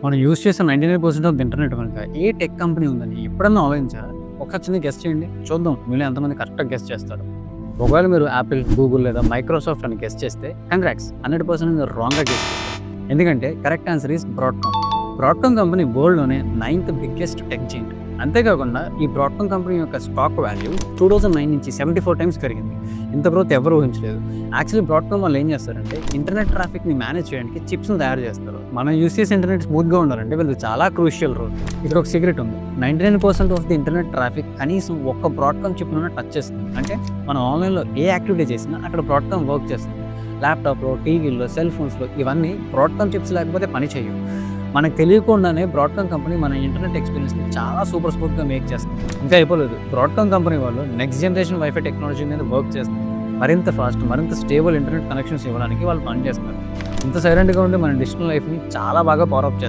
మనం యూజ్ చేసే 99% of the internet వెనుక ఏ టెక్ కంపెనీ ఉందని ఎప్పుడన్నా ఆలోచించారా? ఒక చిన్న గెస్ చేయండి. చూద్దాం మీలో ఎంతమంది కరెక్ట్‌గా గెస్ చేస్తారో. ఒకవేళ మీరు యాపిల్, గూగుల్ లేదా మైక్రోసాఫ్ట్ అని గెస్ చేస్తే కంగ్రాట్స్ 100% మీరు రాంగ్‌గా గెస్ చేశారు. ఎందుకంటే correct answer is Broadcom. Broadcom company వరల్డ్‌లోనే 9థ్ బిగ్గెస్ట్ టెక్ జెయింట్. అంతేకాకుండా ఈ బ్రాడ్‌కామ్ కంపెనీ యొక్క స్టాక్ వాల్యూ 2009 నుంచి 74 టైమ్స్ పెరిగింది. ఇంత గ్రోత్ ఎవరు ఊహించలేదు. యాక్చువల్లీ బ్రాడ్‌కామ్ వాళ్ళు ఏం చేస్తారంటే ఇంటర్నెట్ ట్రాఫిక్‌ని మేనేజ్ చేయడానికి చిప్స్‌ని తయారు చేస్తారు. మనం యూజ్ చేసే ఇంటర్నెట్ స్మూత్‌గా ఉండాలంటే వీళ్ళది చాలా క్రూషియల్ రోల్. ఇక్కడ ఒక సీక్రెట్ ఉంది. 99% ఆఫ్ ది ఇంటర్నెట్ ట్రాఫిక్ కనీసం ఒక్క బ్రాడ్‌కామ్ చిప్‌లోనే టచ్ చేస్తుంది. అంటే మనం ఆన్‌లైన్‌లో ఏ యాక్టివిటీ చేసినా అక్కడ బ్రాడ్‌కామ్ వర్క్ చేస్తుంది. ల్యాప్‌టాప్‌లో, టీవీల్లో, సెల్ ఫోన్స్‌లో ఇవన్నీ బ్రాడ్‌కామ్ చిప్స్ లేకపోతే పని చేయవు. మనకు తెలియకుండానే బ్రాడ్‌కామ్ కంపెనీ మన ఇంటర్నెట్ ఎక్స్‌పీరియన్స్‌ని చాలా సూపర్ స్మూత్‌గా మేక్ చేస్తుంది. ఇంకా అయిపోలేదు. బ్రాడ్‌కామ్ కంపెనీ వాళ్ళు నెక్స్ట్ జనరేషన్ వైఫై టెక్నాలజీ మీద వర్క్ చేస్తున్నారు. మరింత ఫాస్ట్, మరింత స్టేబుల్ ఇంటర్నెట్ కనెక్షన్స్ ఇవ్వడానికి వాళ్ళు పని చేస్తున్నారు. ఇంత సైలెంట్‌గా ఉండి మన డిజిటల్ లైఫ్‌ని చాలా బాగా పవర్ అప్ చేస్తారు.